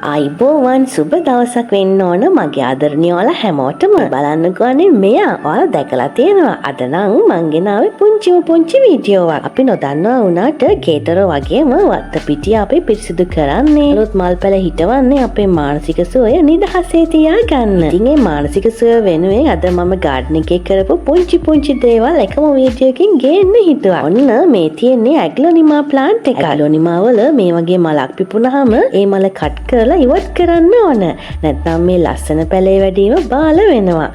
අයිබෝවන් සුබ දවසක් වෙන්න ඕන මගේ ආදරණීය ඔයාලා හැමෝටම බලන්නකෝ අනේ මෙයා ඔයාලා දැකලා තියෙනවා අද නම් මං ගෙනාවේ පුංචි වීඩියෝවක් අපි නොදන්නවා වුණාට කේතරෝ වගේම වත්තපිටිය අපි පිරිසිදු කරන්නේ අලුත් මල්පැල හිටවන්නේ අපේ මානසික සුවය නිදහසේ තියාගන්න. ඉතින් මේ මානසික සුවය වෙනුවෙන් අද මම ගාඩන් එකේ කරපු පුංචි දේවල් එකම වීඩියෝකින් ගේන්න හිතුවා. ඔන්න මේ තියෙන්නේ ඇග්ලොනිමා ප්ලාන්ට් එක. ඇග්ලොනිමා වල මේ වගේ මලක් පිපුණාම ඒ මල කට් කරලා ඉවත් කරන්න ඕන. නැත්නම් මේ ලස්සන පැලේ වැඩිම බාල වෙනවා.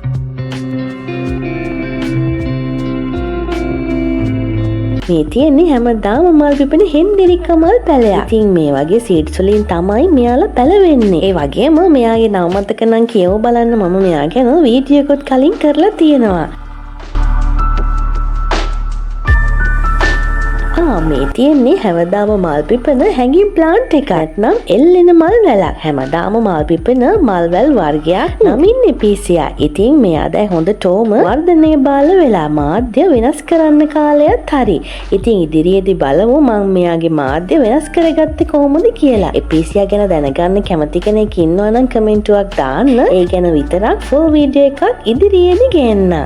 මේ තියෙන්නේ හැමදාම මල් පිපෙන හෙන්දෙරික්ක මල් පැලයක්. ඉතින් මේ වගේ සීඩ්ස් වලින් තමයි මෙයාලා පැලවෙන්නේ. ඒ වගේම මෙයාගේ නම මතක නම් කියව බලන්න මම මෙයා ගැන වීඩියෝ එකක් කලින් කරලා තියෙනවා. මේ තියෙන්නේ හැමදාම මල් පිපෙන හැඟින් ප්ලාන්ට් එකක්. නැත්නම් එල්ලෙන මල් වැලක්. හැමදාම මල් පිපෙන මල් වැල් වර්ගයක් නමින් එපීසියා. ඉතින් මෙයා දැන් හොඳටම වර්ධනය බාල වෙලා මාධ්‍ය වෙනස් කරන්න කාලයත් හරි. ඉතින් ඉදිරියේදී බලමු මම මෙයාගේ මාධ්‍ය වෙනස් කරගත්තේ කොහොමද කියලා. එපීසියා ගැන දැනගන්න කැමති කෙනෙක් ඉන්නවා නම් කමෙන්ටුවක් දාන්න. ඒ ගැන විතරක් ෆුල් වීඩියෝ එකක් ඉදිරියේදී ගේන්න.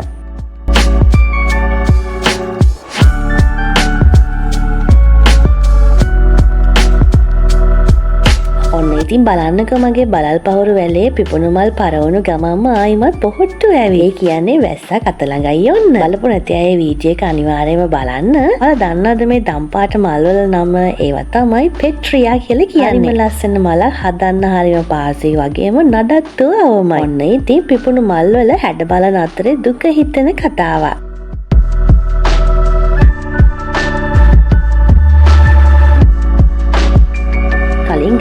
ඉතින් බලන්නක මගේ බලල් පහුරු වැලේ පිපුණු මල් පරවුණු ගමන්ම ආයිමත් පොහොට්ටු ඇවි. ඒ කියන්නේ වැස්සක් අත ළඟයි යන්න. බලපු නැති අය වීඩියෝ එක අනිවාර්යයෙන්ම බලන්න. ඔයාලා දන්නවද මේ දම්පාට මල් වල නම? ඒවා තමයි පෙට්‍රියා කියලා කියන්නේ. හරිම ලස්සන මලක් හදන්න හරිම පහසුයි වගේම නඩත්තු අවමයි. ඔන්න ඉතින් පිපුණු මල් වල හැඩ බලන අතරේ දුක හිතෙන කතාවක්.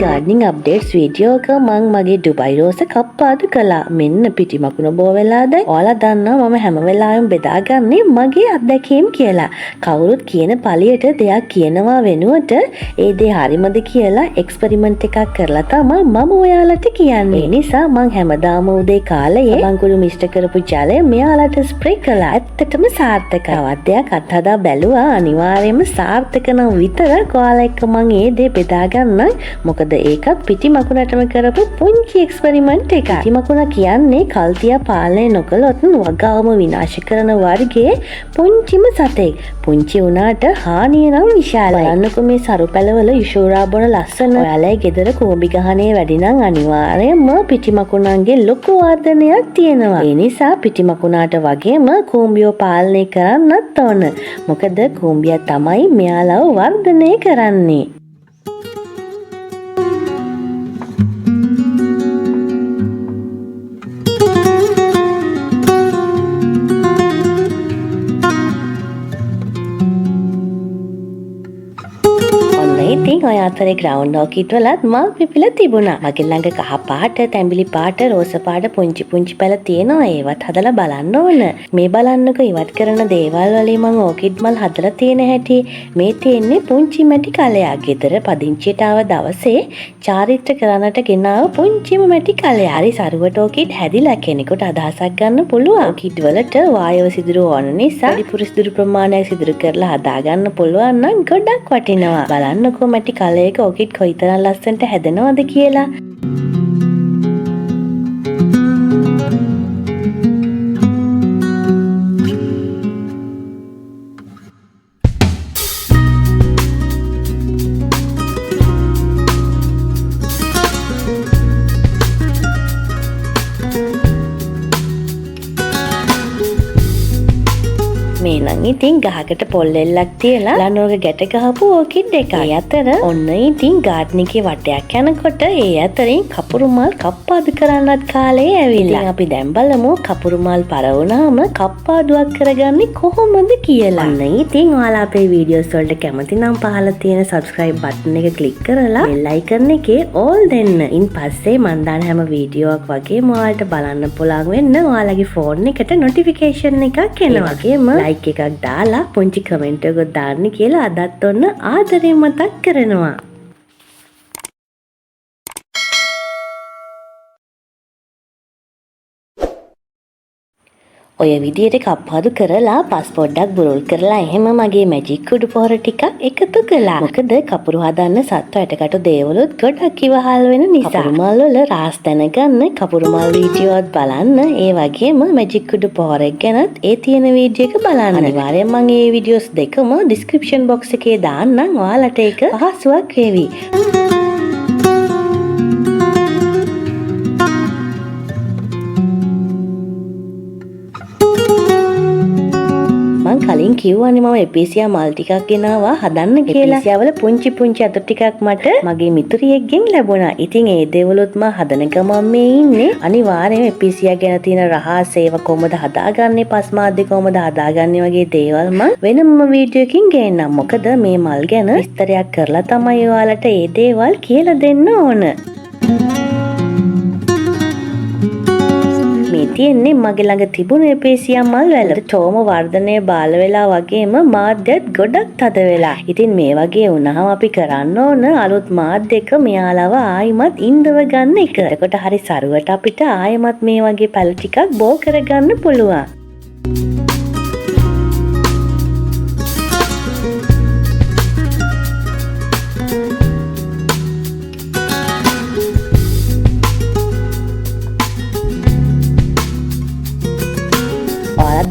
ගාඩනින් අප්ඩේට්ස් වීඩියෝ එක මං මගේ ඩුබයි රෝස කප්පාදු කළා. මෙන්න පිටි මකුණ බෝ වෙලා දැන් ඔයාලා දන්නවා මම හැම වෙලාවෙම බෙදාගන්නේ මගේ අත්දැකීම් කියලා. කවුරුත් කියන පළියට දෙයක් කියනවා වෙනුවට ඒ දේ හරිමද කියලා එක්ස්පෙරිමන්ට් එකක් කරලා තමයි මම ඔයාලට කියන්නේ. ඒ නිසා මං හැමදාම උදේ කාලයේ බංකුළු මිශ්‍ර කරපු ජලය මෙයාලට ස්ප්‍රේ කළා. ඇත්තටම සාර්ථකයි. අවද්දයක් අත්හදා බැලුවා. අනිවාර්යයෙන්ම සාර්ථක නම් විතරක් ඔයාලා එක්ක මං ඒ දේ බෙදාගන්නම්. මොකද ඒකත් පිටි මකුණටම කරපු පුංචි එක්ස්පෙරිමන්ට් එකක්. පිටි මකුණ කියන්නේ කල්තියා පාලනය නොකළොත් වගාවම විනාශ කරන වර්ගයේ පුංචිම සතෙක්. පුංචි වුණාට හානිය නම් විශාලයි. බලන්නකෝ මේ සරු පැලවල යෂෝරා බොන ලස්සන. ඔයාලගේ ගෙදර කෝඹි ගහනේ වැඩි නම් අනිවාර්යයෙන්ම පිටි මකුණන්ගේ ලොකු වර්ධනයක් තියෙනවා. ඒ නිසා පිටි මකුණාට වගේම කෝඹියෝ පාලනය කරන්නත් ඕන. මොකද කෝඹියා තමයි මෙයාලව වර්ධනය කරන්නේ. ඉතින් ඔය අතරේ ග්‍රවුන්ඩ් ඕකිඩ් වලත් මල් පිපිලා තිබුණා. මගේ ළඟ කහ පාට, තැඹිලි පාට, රෝස පාට පුංචි පැල තියෙනවා. ඒවත් හදලා බලන්න ඕන. මේ බලන්නකෝ ඉවත් කරන දේවල් වලින් මම ඕකිඩ් මල් හදලා තියෙන හැටි. මේ තියෙන්නේ පුංචි මැටි කලයක්. ගෙදර පදිංචියට ආව දවසේ චාරිත්‍ර කරන්නට ගෙනාව පුංචිම මැටි කලයක්. හරි සරුවට ඕකිඩ් හැදිලා කෙනෙකුට අදහසක් ගන්න පුළුවන්. ඕකිඩ් වලට වායව සිදුරු ඕන නිසා පරිපූර්ණ සිදුරු ප්‍රමාණයක් සිදුරු කරලා හදාගන්න පුළුවන් නම් ගොඩක් වටිනවා. බලන්නකෝ මැටි කලයක ඕකිඩ් කොයිතරම් ලස්සනට හැදෙනවද කියලා. මේ නම් ඉතින් ගහකට පොල් එල්ලක් තියලා ලනෝක ගැට ගහපු ඕකිඩ් එකක්. ඒ අතර ඔන්න ඉතින් ගාඩන් එකේ වටයක් යනකොට ඒ අතරින් කපුරු මල් කප්පාදු කරන්නත් කාලේ ඇවිල්ලා. අපි දැන් බලමු කපුරු මල් පරවුණාම කප්පාදුවක් කරගන්නේ කොහොමද කියලා. ඔන්න ඉතින් ඔයාලා අපේ වීඩියෝස් වලට කැමති නම් පහළ තියෙන subscribe button එක click කරලා bell icon එකේ all දෙන්න. ඉන් පස්සේ මන් දාන හැම වීඩියෝවක් වගේම ඔයාලට බලන්න පුළුවන් වෙන්න ඔයාලගේ phone එකට notification එකක් එනවා. වගේම like එකක් දාලා පුංචි කමෙන්ට් එකක් දාන්න කියලා අදත් ඔන්න ආදරෙන් මතක් කරනවා. ඔය විදියට කප්පාදු කරලා පස් පොඩ්ඩක් බුරුල් කරලා එහෙම මගේ මැජික් කුඩු පොහොර ටිකක් එකතු කළා. මොකද කපුරු හදන්න සත්ව ඇටකටු දේවලුත් ගොඩක් ඉවහල් වෙන නිසා. කපුරු මල් වල රාස් දැනගන්න කපුරු මල් වීඩියෝත් බලන්න. ඒ වගේම මැජික් කුඩු පොහොරක් ගැනත් ඒ තියෙන වීඩියෝ එක බලන්න. අනිවාර්යෙන් මම මේ වීඩියෝස් දෙකම ඩිස්ක්‍රිප්ෂන් බොක්ස් එකේ දාන්නම්. ඔයාලට ඒක පහසුවක් වේවි. කලින් කිව්වනේ මම එපීසියා මල් ටිකක් ගෙනාවා හදන්න කියලා. එපීසියා වල පුංචි පුංචි අතු ටිකක් මට මගේ මිතුරියෙක්ගෙන් ලැබුණා. ඉතින් ඒ දේවලුත් මම හදන ගමන් මේ ඉන්නේ. අනිවාර්යයෙන්ම එපීසියා ගැන තියෙන රහස් ඒව කොහොමද හදාගන්නේ, පස්මාද්දේ කොහොමද හදාගන්නේ වගේ දේවල් මම වෙනම වීඩියෝ එකකින් ගේන්නම්. මොකද මේ මල් ගැන විස්තරයක් කරලා තමයි ඔයාලට ඒ දේවල් කියලා දෙන්න ඕන. තියෙන්නේ මගේ ළඟ තිබුණු එපීසියා මල් වල තෝම වර්ධනය බාල වෙලා වගේම මාධ්‍යත් ගොඩක් තද වෙලා. ඉතින් මේ වගේ වුණාම අපි කරන්න ඕන අලුත් මාධ්‍යක මෙයාලව ආයිමත් ඉඳව ගන්න එක. එතකොට හරි සරුවට අපිට ආයිමත් මේ වගේ පැල ටිකක් බෝ කරගන්න පුළුවන්.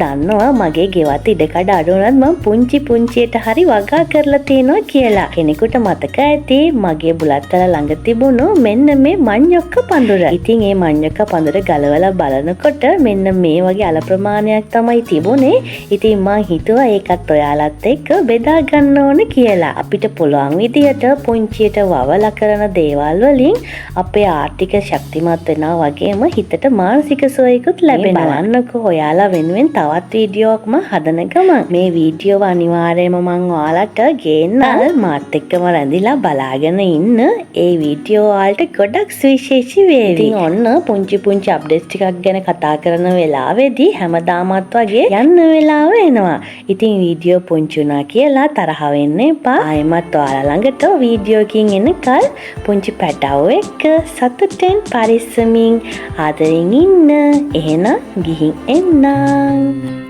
දන්නවා මගේ ගෙවත් ඉඩකඩ අඩුනත් මම පුංචියට හරි වගා කරලා තියෙනවා කියලා. කෙනෙකුට මතක ඇති මගේ බුලත්තල ළඟ තිබුණු මෙන්න මේ මඤ්ඤොක්ක පඳුර. ඉතින් මේ මඤ්ඤොක්ක පඳුර ගලවලා බලනකොට මෙන්න මේ වගේ අල ප්‍රමාණයක් තමයි තිබුණේ. ඉතින් මං හිතුවා ඒකත් ඔයාලත් එක්ක බෙදා ගන්න ඕන කියලා. අපිට පුළුවන් විදියට පුංචියට වවලා කරන දේවල් වලින් අපේ ආර්ථික ශක්තිමත් වෙනවා වගේම හිතට මානසික සුවයකුත් ලැබෙනවා. බලන්නකෝ ඔයාලා වෙනුවෙන් තවත් වීඩියෝක්ම හදන ගමන් මේ වීඩියෝව අනිවාර්යයෙන්ම මම ඔයාලට ගේන්න මාත් එක්කම රැඳිලා බලාගෙන ඉන්න. ඒ වීඩියෝ වලට ගොඩක් සුවිශේෂී වේවි. ඉතින් ඔන්න පුංචි අප්ඩේට්ස් ටිකක් ගැන කතා කරන වෙලාවේදී හැමදාමත් වගේ යන්න වෙලාව එනවා. ඉතින් වීඩියෝ පුංචි උනා කියලා තරහ වෙන්න එපා. ආයෙමත් ඔයාලා ළඟට වීඩියෝ එකකින් එනකල් පුංචි පැටවෝ එක්ක සතුටෙන් පරිස්සමින් ආදරෙන් ඉන්න. එහෙනම් ගිහින් එන්නම්.